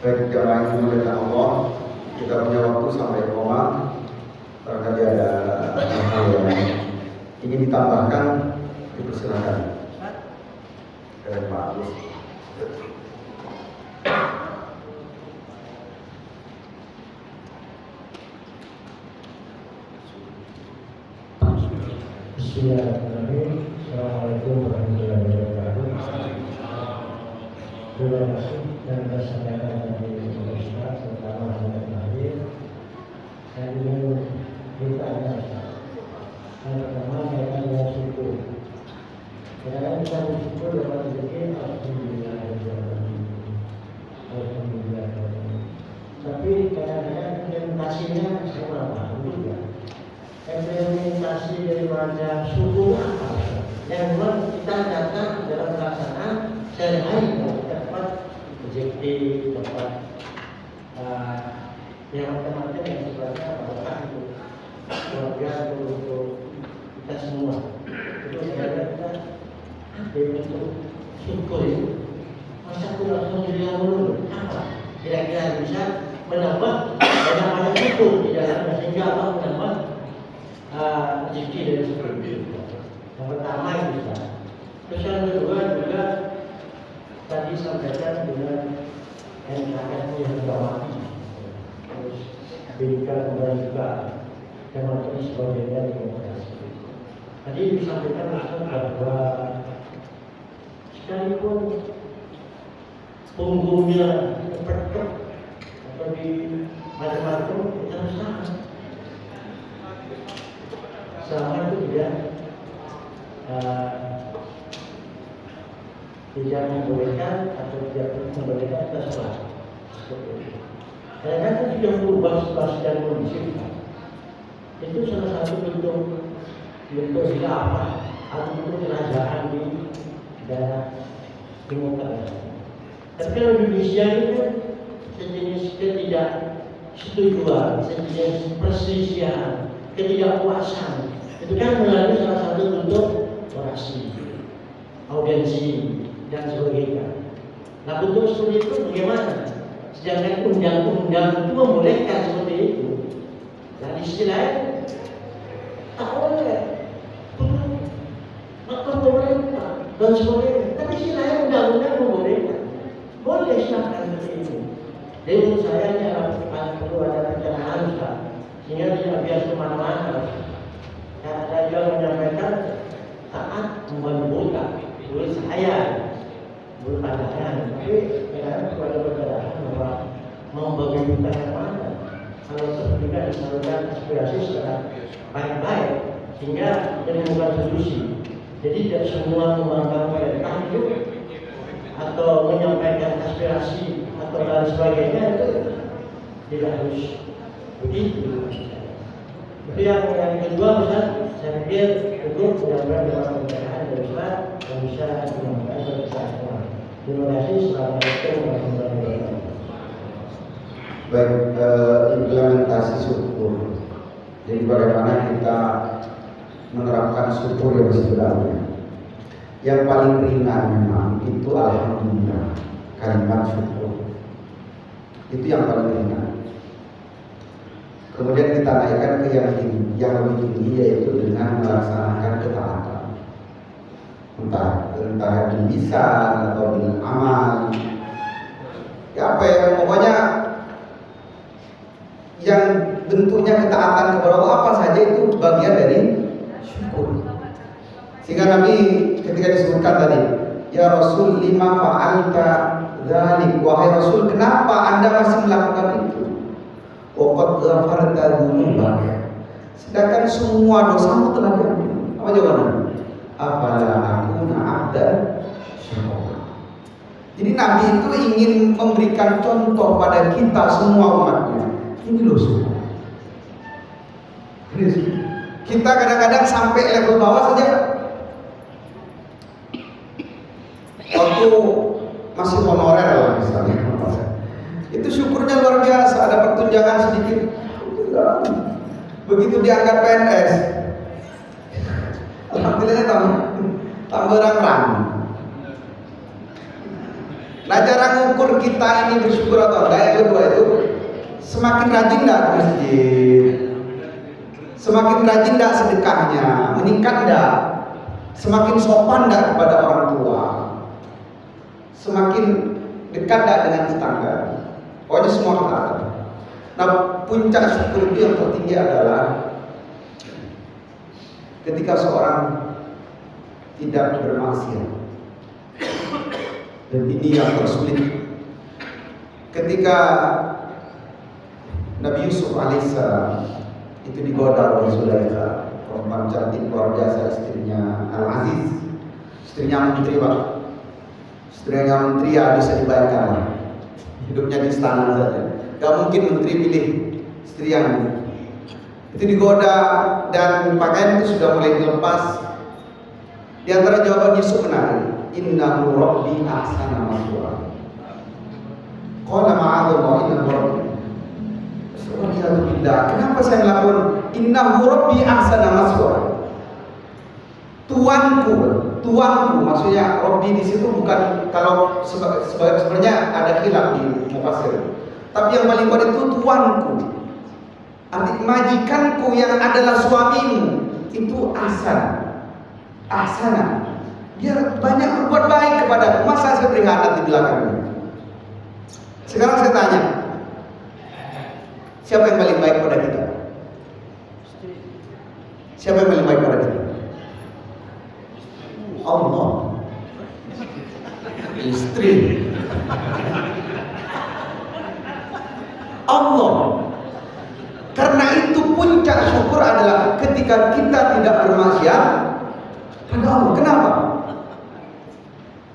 Baik, jamaah yang dimuliakan Allah, kita punya waktu sampai koma. Barangkali ada hal yang ingin ditambahkan, dipersilakan. Keren Pak Agus. Bismillahirrahmanirrahim. Assalamualaikum warahmatullahi wabarakatuh. Terima kasih yang saya sampaikan tadi Ustaz, terutama Ahmad Mahir. Saya ingin bertanya Ustaz. Yang pertama kaitan dengan syukur. Kadang-kadang kita bersyukur dapat rezeki, alhamdulillah, alhamdulillah. Tapi kadang-kadang implementasinya saya kurang paham juga. Implementasi daripada syukur apa? Yang memang kita datang dalam pelaksanaan sehari-hari dapat rezeki, dapat yang macam-macam yang sifatnya berkah untuk keluarga, untuk kita semua. Itu saya kita untuk syukur itu. Masa aku langsung dilihat dulu apa? Kira-kira bisa menambah banyak syukur di dalamnya sehingga Allah menambah rezeki dari syukur itu. Yang pertama itu Ustaz. Terus yang kedua juga tadi sampaikan dengan NKRI yang diawati, terus BK kembali juga dan materi sebagainya demokrasi. Tadi disampaikan bahwa sekalipun punggungnya terpetuk atau di macam-macam kita usaha selama itu tidak membolehkan atau tidak membolehkan kita sholat. Karena itu juga berubah situasi dan kondisi. Itu salah satu bentuk khilafah atau bentuk kerajaan di daerah Timur Tengah. Tapi kalau Indonesia itu kan sejenis ketidaksetujuan, sejenis perselisihan, ketidakpuasan. Itu kan melalui salah satu bentuk orasi, audiensi dan sebagainya. Nah, bentuk seperti itu bagaimana? Sedangkan undang-undang itu membolehkan seperti itu. Dan istilahnya tak boleh, maka pemerintah dan sebagainya. Tapi istilahnya undang-undang membolehkan. Boleh silakan seperti itu. Jadi menurut saya ini adalah perlu ada perencanaan Ustaz, sehingga tidak bias kemana-mana. Saya juga menyampaikan saat membantu buka, tulis saya berpandangan, tapi kadang kepada perbedaan bahwa mau bagi buka yang mana. Kalau tidak disalurkan aspirasi secara baik-baik, sehingga menemukan solusi. Jadi tidak semua membanggakan pemerintah itu atau menyampaikan aspirasi atau dan sebagainya itu tidak harus begitu. Itu yang kedua, Ustaz, saya pikir cukup mudah-mudahan dalam pembicaraan dari Ustaz yang bisa dimanfaatkan oleh kita semua. Terima kasih. Assalamualaikum warahmatullahi wabarakatuh. Baik, implementasi syukur. Jadi bagaimana kita menerapkan syukur yang sebenarnya. Yang paling ringan memang itu alhamdulillah, kalimat syukur. Itu yang paling ringan. Kemudian kita naikkan ke yang lebih tinggi, yaitu dengan melaksanakan ketaatan. Entah di lisan atau dengan amal. Ya apa ya, pokoknya yang bentuknya ketaatan kepada Allah apa saja itu bagian dari syukur. Sehingga Nabi ketika disebutkan tadi, ya Rasul lima fa'alta dzalik, wahai Rasul kenapa Anda masih melakukan itu? Waqad ghafarta dzunubak, sedangkan semua dosamu telah diampuni. Apa jawabannya? Afala akuna abdan syakur. Jadi Nabi itu ingin memberikan contoh pada kita semua umatnya. Ini loh semua. Kita kadang-kadang sampai level bawah saja. Waktu masih honorer lah misalnya, itu syukurnya luar biasa, ada pertunjangan sedikit. Begitu diangkat PNS, alhamdulillah tambah rang-rang. Nah, cara ngukur kita ini bersyukur atau enggak yang kedua itu semakin rajin enggak ke masjid, semakin rajin enggak sedekahnya, meningkat enggak, semakin sopan enggak kepada orang tua, semakin dekat enggak dengan tetangga. Pokoknya semua ketaatan. Nah, puncak syukur itu yang tertinggi adalah ketika seorang tidak bermaksiat. Dan ini yang tersulit. Ketika Nabi Yusuf alaihissalam itu digoda oleh Zulaikha, perempuan cantik luar biasa, istrinya Al-Aziz, istrinya menteri Pak. Istrinya menteri ya bisa dibayangkan, hidupnya di istana saja. Gak mungkin menteri pilih istri yang itu digoda, dan pakaian itu sudah mulai dilepas. Di antara jawaban Yusuf menarik, innahu rabbi ahsana maswaya. Qala ma'adzallah innahu rabbi. Kenapa saya melakukan innahu rabbi ahsana maswaya? Tuanku, maksudnya Rabbi di situ bukan, kalau sebenarnya ada khilaf di mufassir. Tapi yang paling kuat itu tuanku. Arti majikanku yang adalah suamimu itu ahsana. Dia banyak berbuat baik kepadaku. Masa saya beri hanat di belakangnya? Sekarang saya tanya, siapa yang paling baik pada kita? Siapa yang paling baik pada kita? Allah. Istri. Allah. Karena itu puncak puncak syukur adalah ketika kita tidak bermaksiat pada Allah. Kenapa?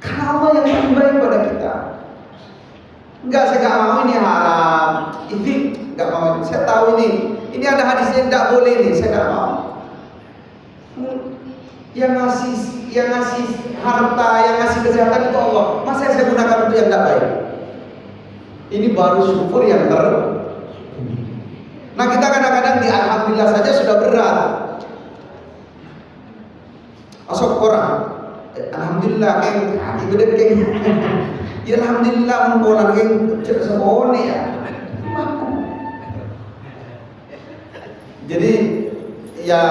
Karena Allah yang lebih baik pada kita. Enggak, saya nggak mau ini haram, ini nggak mau. Saya tahu ini ada hadisnya tidak boleh nih, saya nggak mau. Yang ngasih harta, yang ngasih kesehatan itu Allah. Masa saya gunakan untuk yang tidak baik? Ini baru syukur yang Nah, kita kadang-kadang di alhamdulillah saja sudah berat. Asok orang, alhamdulillah keng, hati gede keng. Ya alhamdulillah mengkolan keng cerita semua ya. Jadi ya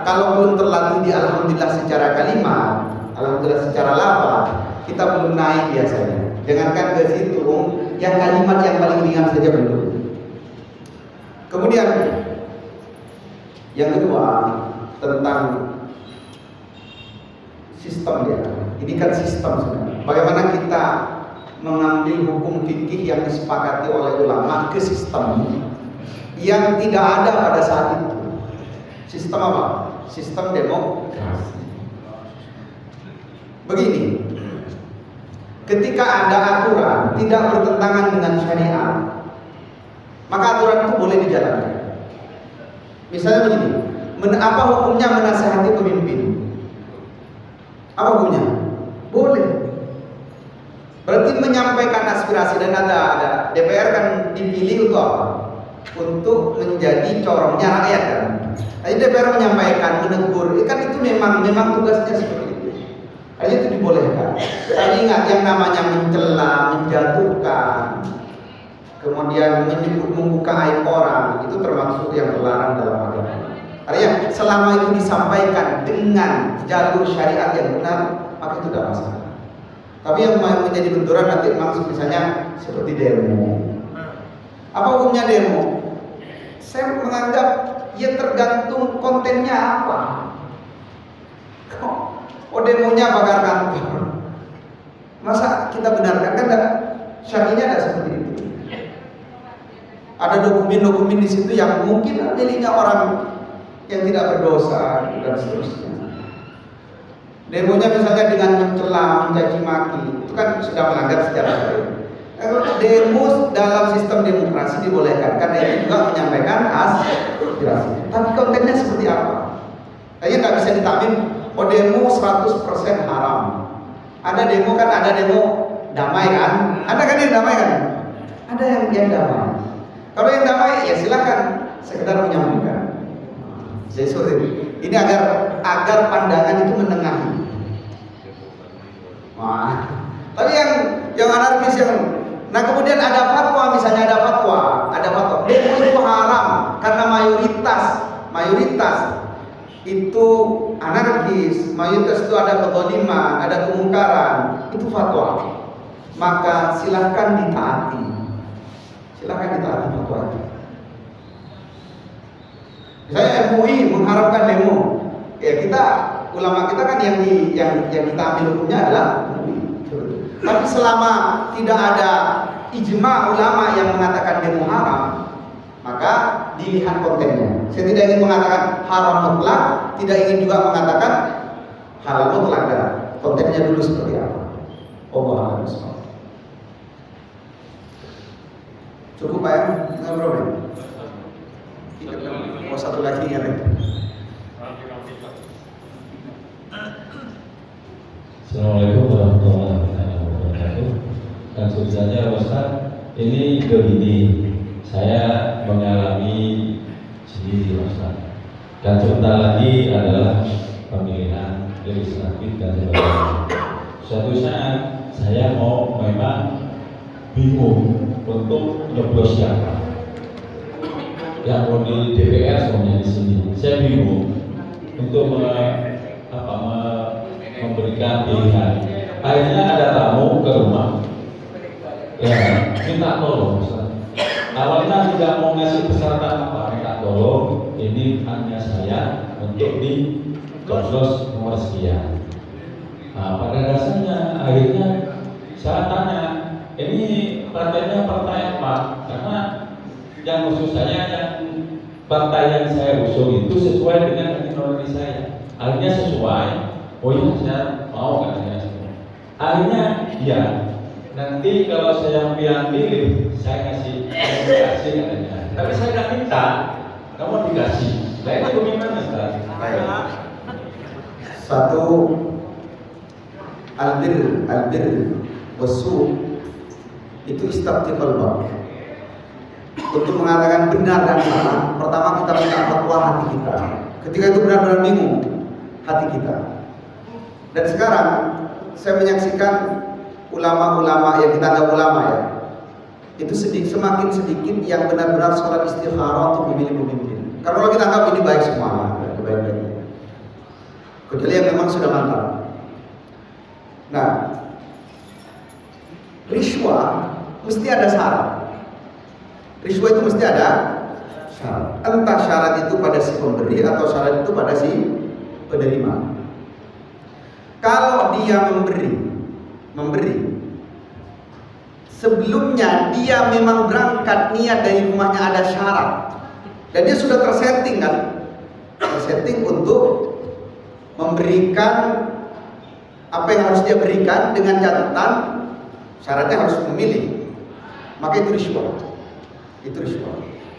kalau belum terlatih di alhamdulillah secara kalimat, alhamdulillah secara lafaz, kita belum naik biasanya. Jangankan ke situ, yang kalimat yang paling ringan saja belum. Kemudian yang kedua tentang sistem ya. Ini kan sistem sebenarnya. Bagaimana kita mengambil hukum fikih yang disepakati oleh ulama ke sistem yang tidak ada pada saat itu. Sistem apa? Sistem demokrasi. Begini, ketika ada aturan tidak bertentangan dengan syariat, maka aturan itu boleh dijalankan. Misalnya begini, apa hukumnya menasihati pemimpin? Apa hukumnya? Boleh. Berarti menyampaikan aspirasi, dan ada DPR kan dipilih untuk apa? Untuk menjadi corongnya rakyat kan. Jadi DPR menyampaikan, menegur, kan itu memang tugasnya seperti itu. Hanya itu dibolehkan. Tapi ingat, yang namanya mencela, menjatuhkan, kemudian membuka aib orang, itu termasuk yang terlarang dalam agama. Artinya selama itu disampaikan dengan jalur syariat yang benar, maka itu tidak masalah. Tapi yang menjadi benturan nanti maksud misalnya seperti demo. Apa hukumnya demo? Saya menganggap ya tergantung kontennya apa. Oh demonya bakar kantor, masa kita benarkan? Kan syariatnya ada seperti itu. Ada dokumen-dokumen di situ yang mungkin miliknya orang yang tidak berdosa dan seterusnya. Demonya misalnya dengan mencela, mencaci maki, itu kan sudah melanggar secara syariat. Demo dalam sistem demokrasi dibolehkan karena itu juga menyampaikan aspirasi. Tapi kontennya seperti apa? Kayaknya nggak bisa ditamin. Oh demo 100% haram. Ada demo kan, ada demo damai kan? Ada kan yang damai kan? Ada yang damai. Kalau yang damai ya silakan sekedar menyampaikan. Ini agar pandangan itu menengahi. Wah. Tapi yang anarkis yang, nah kemudian ada fatwa, misalnya ada fatwa demo itu haram karena mayoritas itu anarkis, mayoritas itu ada kezaliman, ada kemungkaran, itu fatwa. Maka silahkan ditaati fatwa itu. Misalnya MUI mengharapkan demo, ya kita ulama kita kan yang kita ambil hukumnya adalah MUI. Tapi selama tidak ada ijma ulama yang mengatakan demo haram, maka dilihat kontennya. Saya tidak ingin mengatakan haram mutlak, tidak ingin juga mengatakan halal mutlak. Kontennya dulu seperti apa? Allah a'lam. Cukup Pak ya? Nggak problem. Mau satu lagi ya? Assalamualaikum warahmatullahi wabarakatuh. Dan sebenarnya Ustaz, ini begini, saya mengalami sendiri Ustaz. Dan sebentar lagi adalah pemilihan legislatif dan sebagainya. Suatu saat saya memang bingung untuk nyoblos siapa. Yang mau di DPR semuanya di sini. Saya bingung untuk memberikan pilihan. Akhirnya ada tamu ke rumah, ya minta tolong Ustaz. Awalnya tidak mau ngasih persyaratan apa, minta tolong ini hanya saya untuk dicoblos nomor sekian. Nah pada dasarnya akhirnya saya tanya, ini partainya partai apa? Karena yang khusus saya yang partai yang saya usung itu sesuai dengan ideologi saya. Akhirnya sesuai. Oh iya, saya mau katanya. Akhirnya ya, nanti kalau saya pilih, saya kasih katanya. Tapi saya nggak minta, kamu dikasih. Nah itu bagaimana Ustaz? Satu, albir wasu itu istiqlal bab. Untuk mengatakan benar dan salah, pertama kita minta fatwa hati kita. Ketika itu benar-benar bingung hati kita. Dan sekarang saya menyaksikan ulama-ulama yang kita anggap ulama ya, itu semakin sedikit yang benar-benar sholat istikharah untuk memilih pemimpin. Karena kalau kita anggap ini baik semua, baik-baiknya. Kecuali yang memang sudah mantap. Nah, riswah mesti ada syarat. Riswah itu mesti ada syarat. Entah syarat itu pada si pemberi atau syarat itu pada si penerima. Kalau dia memberi, sebelumnya dia memang berangkat niat dari rumahnya ada syarat, dan dia sudah tersetting untuk memberikan apa yang harus dia berikan dengan catatan syaratnya harus memilih, maka itu riswah.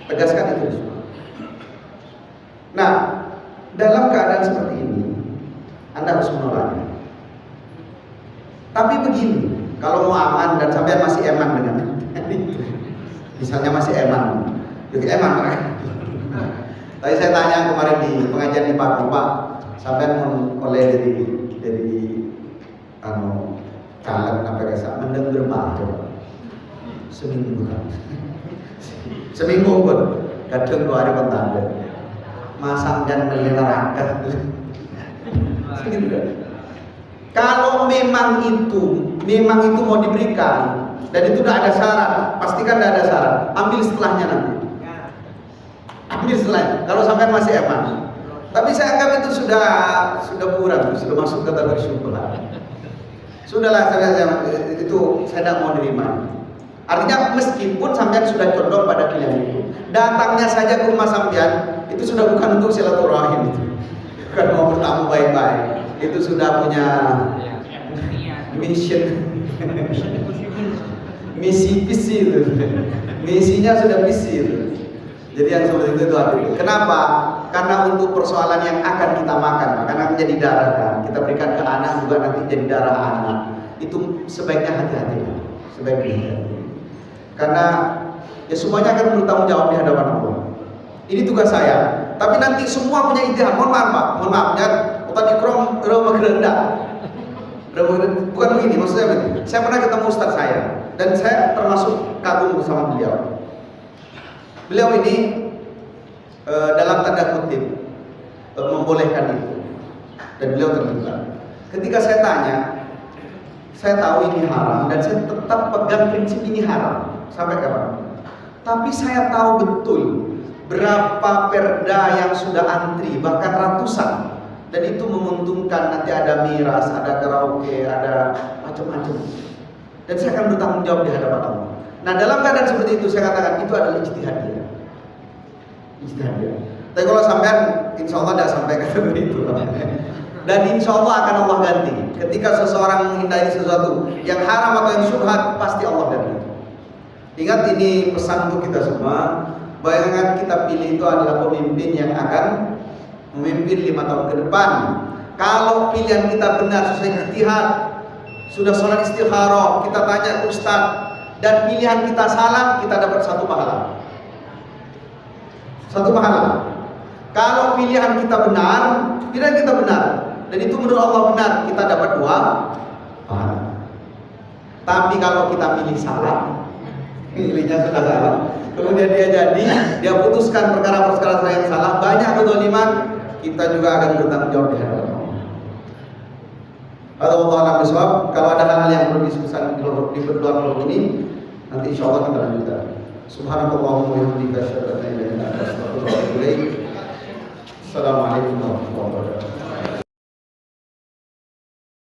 Tegaskan itu riswah. Nah, dalam keadaan seperti ini Anda harus menolaknya. Tapi begini, kalau mau aman dan sampai masih eman dengan misalnya masih eman kan? Tadi saya tanya kemarin di pengajian di Pak, sampai oleh dari caleg apa kesa mendeng bermah seminggu pun kadang 2 hari pentanda masang dan melera rakyat segitu kan. Kalau memang itu mau diberikan dan itu udah ada syarat, pastikan udah ada syarat, ambil setelahnya nanti. Ambil setelahnya. Kalau sampai masih eman. Tapi saya anggap itu sudah kurang, sudah masuk kategori syubhat. Sudahlah, itu saya tidak mau nerima. Artinya meskipun sampean sudah condong pada pilihan itu, datangnya saja ke rumah sampean itu sudah bukan untuk silaturahim itu, bukan mau bertamu baik-baik. Itu sudah punya misi visi itu. Misinya sudah visi itu. Jadi yang seperti itu hati. Kenapa? Karena untuk persoalan yang akan kita makan, karena menjadi darah kan, kita berikan ke anak juga nanti jadi darah anak. Itu sebaiknya hati-hati. Karena ya semuanya akan bertanggung jawab di hadapan Allah. Ini tugas saya. Tapi nanti semua punya ijtihad. Mohon maaf Pak, mohon maaf ya. Tadi krom rendah. Bukan begini, maksudnya begini. Saya pernah ketemu Ustaz saya dan saya termasuk kagum bersama beliau. Beliau ini dalam tanda kutip membolehkan itu, dan beliau terlibat. Ketika saya tanya, saya tahu ini haram dan saya tetap pegang prinsip ini haram sampai kapan. Tapi saya tahu betul berapa perda yang sudah antri, bahkan ratusan. Dan itu menguntungkan, nanti ada miras, ada karaoke, ada macam-macam. Dan saya akan bertanggung jawab di hadapan Allah. Nah, dalam keadaan seperti itu saya katakan itu adalah ijtihad dia. Tapi kalau sampean, insya Allah tidak sampai ke itu. Dan insya Allah akan Allah ganti. Ketika seseorang menghindari sesuatu yang haram atau yang syubhat, pasti Allah ganti. Ingat, ini pesan untuk kita semua. Bayangan kita pilih itu adalah pemimpin yang akan memimpin 5 tahun ke depan. Kalau pilihan kita benar sesuai ijtihad, sudah sholat istikharah, kita tanya ke ustaz, dan pilihan kita salah, kita dapat 1 pahala. 1 pahala. Kalau pilihan kita benar, dan itu menurut Allah benar, kita dapat 2 pahala. Tapi kalau kita pilih salah, pilihnya sudah salah, kemudian dia putuskan perkara-perkara yang salah, banyak kezaliman, kita juga akan bertanggung jawab di hadapan Allah. Kalau ada hal-hal yang perlu diskusikan di berdua ini, nanti insya Allah kita lanjutkan. Subhanallah wa bihamdihi, asyhadu an la